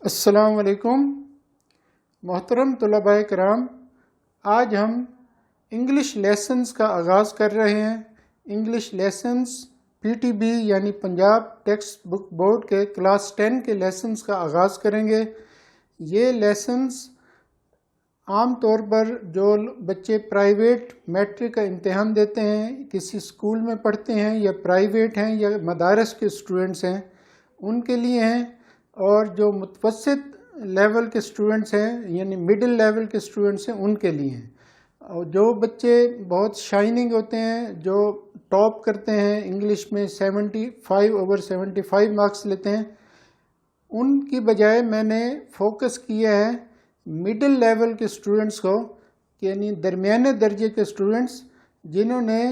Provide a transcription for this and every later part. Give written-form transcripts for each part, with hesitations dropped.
السلام علیکم محترم طلباء کرام، آج ہم انگلش لیسنز کا آغاز کر رہے ہیں۔ انگلش لیسنز PTB یعنی پنجاب ٹیکسٹ بک بورڈ کے کلاس 10 کے لیسنز کا آغاز کریں گے۔ یہ لیسنز عام طور پر جو بچے پرائیویٹ میٹرک کا امتحان دیتے ہیں، کسی اسکول میں پڑھتے ہیں یا پرائیویٹ ہیں یا مدارس کے اسٹوڈنٹس ہیں، ان کے لیے ہیں، اور جو متوسط لیول کے اسٹوڈنٹس ہیں یعنی مڈل لیول کے اسٹوڈنٹس ہیں ان کے لیے ہیں۔ اور جو بچے بہت شائننگ ہوتے ہیں، جو ٹاپ کرتے ہیں انگلش میں 75/75 مارکس لیتے ہیں، ان کی بجائے میں نے فوکس کیا ہے مڈل لیول کے اسٹوڈنٹس کو، یعنی درمیانے درجے کے اسٹوڈنٹس جنہوں نے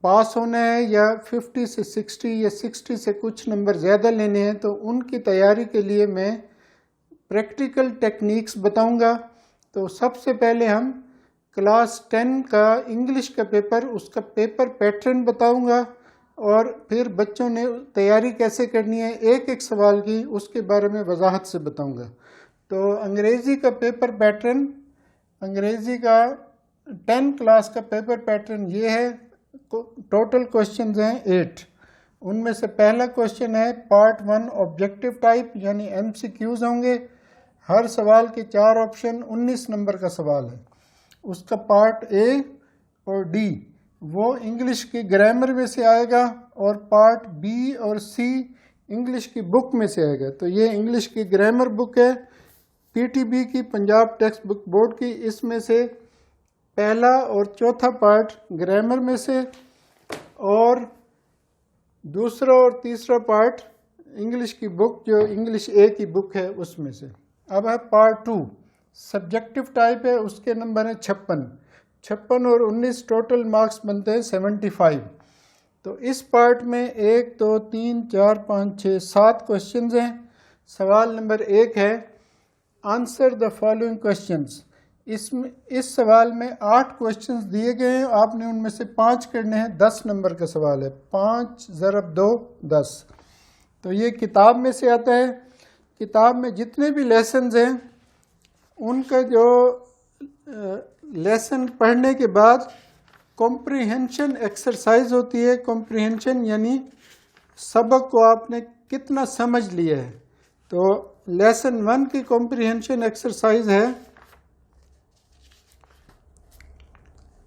پاس ہونا ہے یا 50 سے 60 یا 60 سے کچھ نمبر زیادہ لینے ہیں، تو ان کی تیاری کے لیے میں پریکٹیکل ٹیکنیکس بتاؤں گا۔ تو سب سے پہلے ہم کلاس 10 کا انگلش کا پیپر، اس کا پیپر پیٹرن بتاؤں گا، اور پھر بچوں نے تیاری کیسے کرنی ہے ایک ایک سوال کی، اس کے بارے میں وضاحت سے بتاؤں گا۔ تو انگریزی کا پیپر پیٹرن، انگریزی کا 10 کلاس کا پیپر پیٹرن یہ ہے۔ ٹوٹل کوشچنز ہیں 8۔ ان میں سے پہلا کوشچن ہے پارٹ 1 آبجیکٹیو ٹائپ، یعنی MCQs ہوں گے۔ ہر سوال کے 4 آپشن، 19 نمبر کا سوال ہے۔ اس کا پارٹ A اور D وہ انگلش کی گرامر میں سے آئے گا، اور پارٹ B اور C انگلش کی بک میں سے آئے گا۔ تو یہ انگلش کی گرامر بک ہے PTB کی، پنجاب ٹیکسٹ بک بورڈ کی۔ اس میں سے پہلا اور چوتھا پارٹ گرامر میں سے، اور دوسرا اور تیسرا پارٹ انگلش کی بک جو انگلش A کی بک ہے اس میں سے۔ اب ہے پارٹ 2 سبجیکٹیو ٹائپ ہے، اس کے نمبر ہیں 56 اور 19، ٹوٹل مارکس بنتے ہیں 75۔ تو اس پارٹ میں 1 2 3 4 5 6 7 کوشچنز ہیں۔ سوال نمبر 1 ہے آنسر دا فالوئنگ کوشچنز۔ اس سوال میں 8 کوشچنز دیے گئے ہیں، آپ نے ان میں سے 5 کرنے ہیں۔ 10 نمبر کا سوال ہے، 5 × 2 10۔ تو یہ کتاب میں سے آتا ہے۔ کتاب میں جتنے بھی لیسنز ہیں ان کا جو لیسن پڑھنے کے بعد کمپریہنشن ایکسرسائز ہوتی ہے۔ کمپریہنشن یعنی سبق کو آپ نے کتنا سمجھ لیا ہے۔ تو لیسن 1 کی کمپریہنشن ایکسرسائز ہے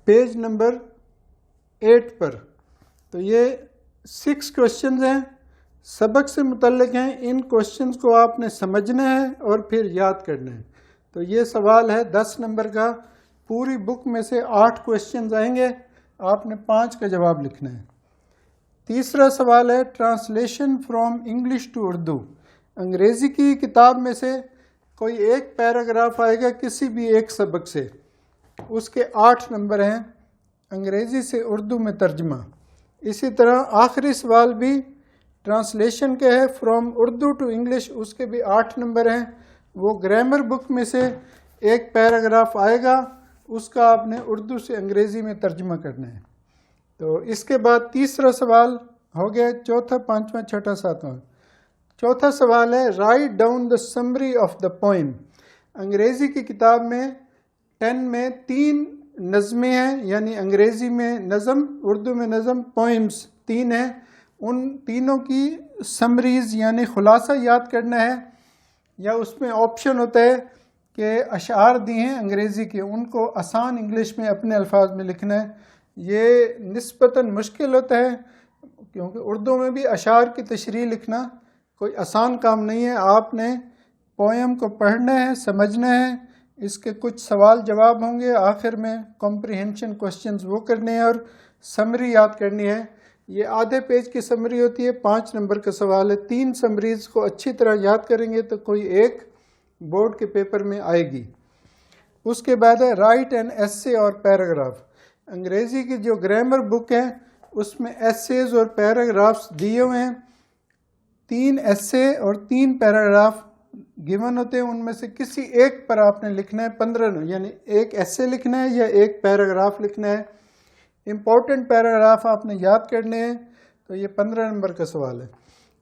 پیج نمبر 8 پر۔ تو یہ 6 کوشچنز ہیں، سبق سے متعلق ہیں۔ ان کوشچنز کو آپ نے سمجھنا ہے اور پھر یاد کرنا ہے۔ تو یہ سوال ہے 10 نمبر کا۔ پوری بک میں سے 8 کوشچنز آئیں گے، آپ نے 5 کا جواب لکھنا ہے۔ تیسرا سوال ہے translation from English to Urdu. انگریزی کی کتاب میں سے کوئی ایک پیراگراف آئے گا کسی بھی ایک سبق سے، اس کے 8 نمبر ہیں۔ انگریزی سے اردو میں ترجمہ۔ اسی طرح آخری سوال بھی ٹرانسلیشن کے ہے، فرام اردو ٹو انگلش، اس کے بھی 8 نمبر ہیں۔ وہ گرامر بک میں سے ایک پیراگراف آئے گا، اس کا آپ نے اردو سے انگریزی میں ترجمہ کرنا ہے۔ تو اس کے بعد تیسرا سوال ہو گیا، چوتھا، پانچواں، چھٹا، ساتواں۔ چوتھا سوال ہے write down the summary of the poem. انگریزی کی کتاب میں 10 میں 3 نظمیں ہیں، یعنی انگریزی میں نظم، اردو میں نظم، پوئمز 3 ہیں۔ ان تینوں کی سمریز یعنی خلاصہ یاد کرنا ہے، یا اس میں آپشن ہوتا ہے کہ اشعار دی ہیں انگریزی کے، ان کو آسان انگلش میں اپنے الفاظ میں لکھنا ہے۔ یہ نسبتاً مشکل ہوتا ہے کیونکہ اردو میں بھی اشعار کی تشریح لکھنا کوئی آسان کام نہیں ہے۔ آپ نے پوئم کو پڑھنا ہے، سمجھنا ہے، اس کے کچھ سوال جواب ہوں گے، آخر میں کمپریہنشن کوشچنز وہ کرنے ہیں، اور سمری یاد کرنی ہے۔ یہ آدھے پیج کی سمری ہوتی ہے، 5 نمبر کا سوال ہے۔ 3 سمریز کو اچھی طرح یاد کریں گے تو کوئی ایک بورڈ کے پیپر میں آئے گی۔ اس کے بعد ہے رائٹ این ایسے اور پیراگراف۔ انگریزی کی جو گرامر بک ہے اس میں ایسیز اور پیراگرافز دیے ہوئے ہیں۔ 3 ایسے اور 3 پیراگراف گیون ہوتے ہیں، ان میں سے کسی ایک پر آپ نے لکھنا ہے 15، یعنی ایک ایسے لکھنا ہے یا ایک پیراگراف لکھنا ہے۔ امپورٹنٹ پیراگراف آپ نے یاد کرنے ہیں۔ تو یہ 15 نمبر کا سوال ہے۔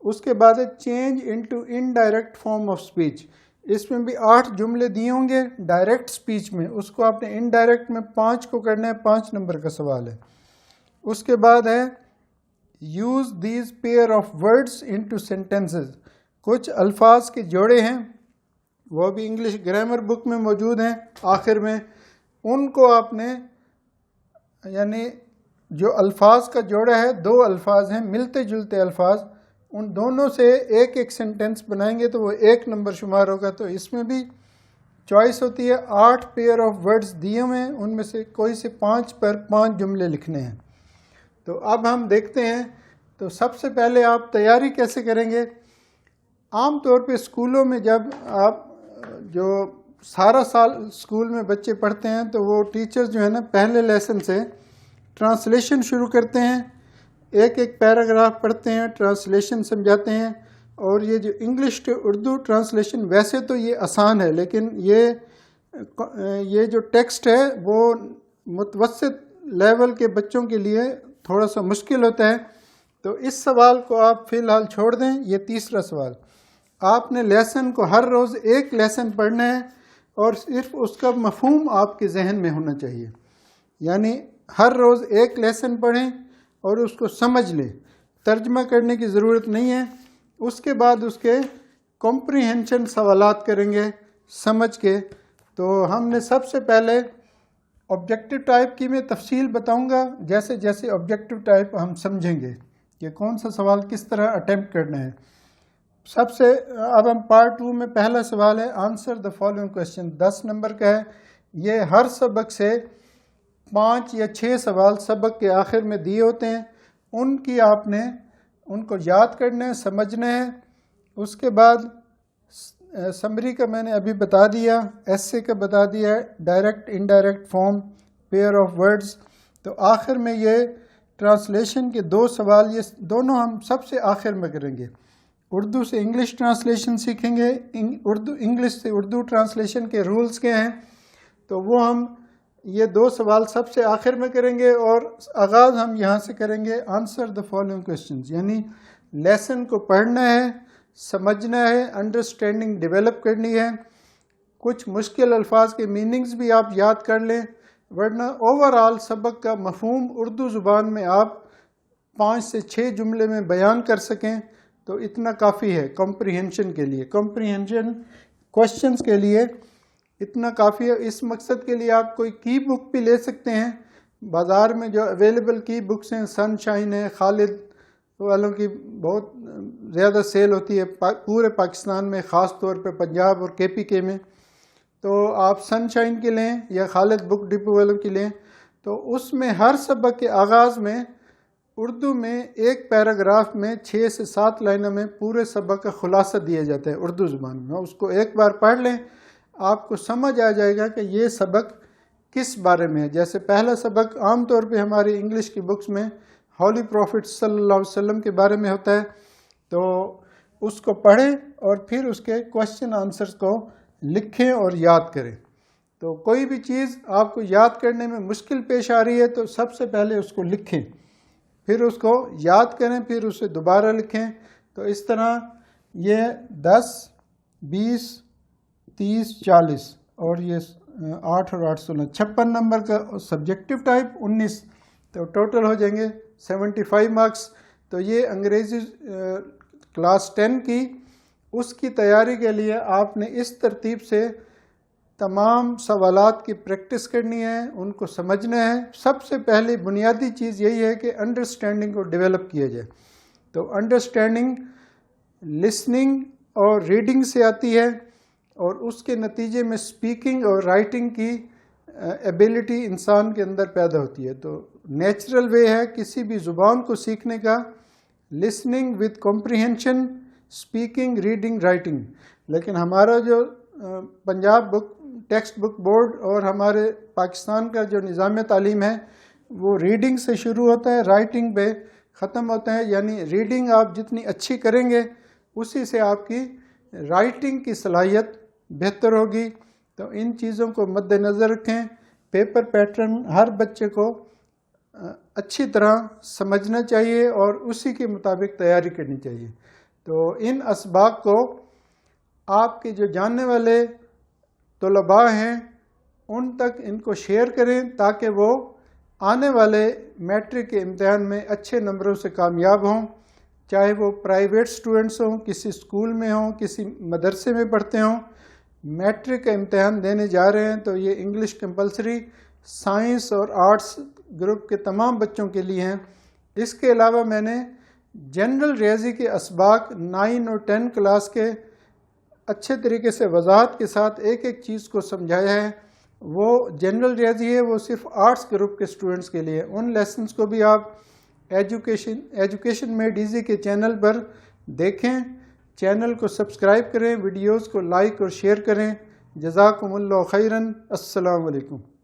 اس کے بعد ہے change into indirect form of speech. اس میں بھی 8 جملے دیے ہوں گے ڈائریکٹ اسپیچ میں، اس کو آپ نے انڈائریکٹ میں 5 کو کرنا ہے، 5 نمبر کا سوال ہے. اس کے بعد ہے use these pair of words into sentences. کچھ الفاظ کے جوڑے ہیں، وہ بھی انگلش گرامر بک میں موجود ہیں آخر میں. ان کو آپ نے یعنی جو الفاظ کا جوڑا ہے، 2 الفاظ ہیں ملتے جلتے الفاظ، ان دونوں سے ایک ایک سینٹینس بنائیں گے تو وہ 1 نمبر شمار ہوگا. تو اس میں بھی چوائس ہوتی ہے. 8 پیئر آف ورڈز دیے ہوئے ہیں، ان میں سے کوئی سے 5 پر 5 جملے لکھنے ہیں. تو اب ہم دیکھتے ہیں. تو سب سے پہلے آپ تیاری کیسے کریں گے؟ عام طور پہ اسکولوں میں جب آپ جو سارا سال اسکول میں بچے پڑھتے ہیں تو وہ ٹیچر جو ہے نا پہلے لیسن سے ٹرانسلیشن شروع کرتے ہیں، ایک ایک پیراگراف پڑھتے ہیں، ٹرانسلیشن سمجھاتے ہیں. اور یہ جو انگلش ٹو اردو ٹرانسلیشن ویسے تو یہ آسان ہے، لیکن یہ جو ٹیکسٹ ہے وہ متوسط لیول کے بچوں کے لیے تھوڑا سا مشکل ہوتا ہے. تو اس سوال کو آپ فی الحال چھوڑ دیں. یہ تیسرا سوال، آپ نے لیسن کو ہر روز ایک لیسن پڑھنا ہے اور صرف اس کا مفہوم آپ کے ذہن میں ہونا چاہیے. یعنی ہر روز ایک لیسن پڑھیں اور اس کو سمجھ لیں، ترجمہ کرنے کی ضرورت نہیں ہے. اس کے بعد اس کے کمپریہنشن سوالات کریں گے سمجھ کے. تو ہم نے سب سے پہلے آبجیکٹیو ٹائپ کی میں تفصیل بتاؤں گا جیسے جیسے آبجیکٹیو ٹائپ ہم سمجھیں گے کہ کون سا سوال کس طرح اٹیمپٹ کرنا ہے. اب ہم پارٹ 2 میں پہلا سوال ہے answer the following question, 10 number کا ہے. یہ ہر سبق سے 5 یا 6 سوال سبق کے آخر میں دیے ہوتے ہیں، ان کی آپ نے ان کو یاد کرنا ہے، سمجھنا ہے. اس کے بعد سمری کا میں نے ابھی بتا دیا، ایسے کا بتا دیا، direct indirect form, pair of words. تو آخر میں یہ ٹرانسلیشن کے 2 سوال، یہ دونوں ہم سب سے آخر میں کریں گے. اردو سے انگلش ٹرانسلیشن سیکھیں گے، انگلش سے اردو ٹرانسلیشن کے رولز کیا ہیں، تو وہ ہم یہ 2 سوال سب سے آخر میں کریں گے. اور آغاز ہم یہاں سے کریں گے آنسر دا فالوئنگ کویسچنز. یعنی لیسن کو پڑھنا ہے، سمجھنا ہے، انڈرسٹینڈنگ ڈیولپ کرنی ہے. کچھ مشکل الفاظ کے میننگز بھی آپ یاد کر لیں، ورنہ اوورآل سبق کا مفہوم اردو زبان میں آپ 5 سے 6 جملے میں بیان کر سکیں تو اتنا کافی ہے کمپریہنشن کے لیے. کمپریہنشن کوشچنز کے لیے اتنا کافی ہے. اس مقصد کے لیے آپ کوئی کی بک بھی لے سکتے ہیں. بازار میں جو اویلیبل کی بکس ہیں، سن شائن ہے، خالد والوں کی بہت زیادہ سیل ہوتی ہے پورے پاکستان میں، خاص طور پہ پنجاب اور کے پی کے میں. تو آپ سن شائن کی لیں یا خالد بک ڈپو والوں کی لیں. تو اس میں ہر سبق کے آغاز میں اردو میں ایک پیراگراف میں 6 سے 7 لائنوں میں پورے سبق کا خلاصہ دیا جاتا ہے اردو زبان میں. اس کو ایک بار پڑھ لیں، آپ کو سمجھ آ جائے گا کہ یہ سبق کس بارے میں ہے. جیسے پہلا سبق عام طور پہ ہماری انگلش کی بکس میں ہولی پروفٹ صلی اللہ علیہ وسلم کے بارے میں ہوتا ہے. تو اس کو پڑھیں اور پھر اس کے کوشچن آنسرز کو لکھیں اور یاد کریں. تو کوئی بھی چیز آپ کو یاد کرنے میں مشکل پیش آ رہی ہے تو سب سے پہلے اس کو لکھیں، پھر اس کو یاد کریں، پھر اسے دوبارہ لکھیں. تو اس طرح یہ 10 20 30 40 اور یہ 8 اور 8 16 56 نمبر کا سبجیکٹیو ٹائپ 19، تو ٹوٹل ہو جائیں گے 75 مارکس. تو یہ انگریزی کلاس 10 کی اس کی تیاری کے لیے آپ نے اس ترتیب سے تمام سوالات کی پریکٹس کرنی ہے، ان کو سمجھنا ہے. سب سے پہلے بنیادی چیز یہی ہے کہ انڈرسٹینڈنگ کو ڈیولپ کیا جائے. تو انڈرسٹینڈنگ لسننگ اور ریڈنگ سے آتی ہے، اور اس کے نتیجے میں اسپیکنگ اور رائٹنگ کی ایبیلٹی انسان کے اندر پیدا ہوتی ہے. تو نیچرل وے ہے کسی بھی زبان کو سیکھنے کا، listening with comprehension, speaking, reading, writing. لیکن ہمارا جو Punjab book text book board اور ہمارے پاکستان کا جو نظام تعلیم ہے وہ ریڈنگ سے شروع ہوتا ہے، رائٹنگ پہ ختم ہوتا ہے. یعنی ریڈنگ آپ جتنی اچھی کریں گے اسی سے آپ کی رائٹنگ کی صلاحیت بہتر ہوگی. تو ان چیزوں کو مد نظر رکھیں. پیپر پیٹرن ہر بچے کو اچھی طرح سمجھنا چاہیے اور اسی کے مطابق تیاری کرنی چاہیے. تو ان اسباق کو آپ کے جو جاننے والے طلباء ہیں ان تک ان کو شیئر کریں تاکہ وہ آنے والے میٹرک کے امتحان میں اچھے نمبروں سے کامیاب ہوں، چاہے وہ پرائیویٹ سٹوڈنٹس ہوں، کسی اسکول میں ہوں، کسی مدرسے میں پڑھتے ہوں۔ میٹرک کا امتحان دینے جا رہے ہیں تو یہ انگلش کمپلسری سائنس اور آرٹس گروپ کے تمام بچوں کے لیے ہیں۔ اس کے علاوہ میں نے جنرل ریاضی کے اسباق 9 اور 10 کلاس کے اچھے طریقے سے وضاحت کے ساتھ ایک ایک چیز کو سمجھایا ہے۔ وہ جنرل ریاضی ہے، وہ صرف آرٹس گروپ کے سٹوڈنٹس کے لیے۔ ان لیسنز کو بھی آپ ایجوکیشن میڈ ایزی کے چینل پر دیکھیں، چینل کو سبسکرائب کریں، ویڈیوز کو لائک اور شیئر کریں۔ جزاکم اللہ خیراً۔ السلام علیکم۔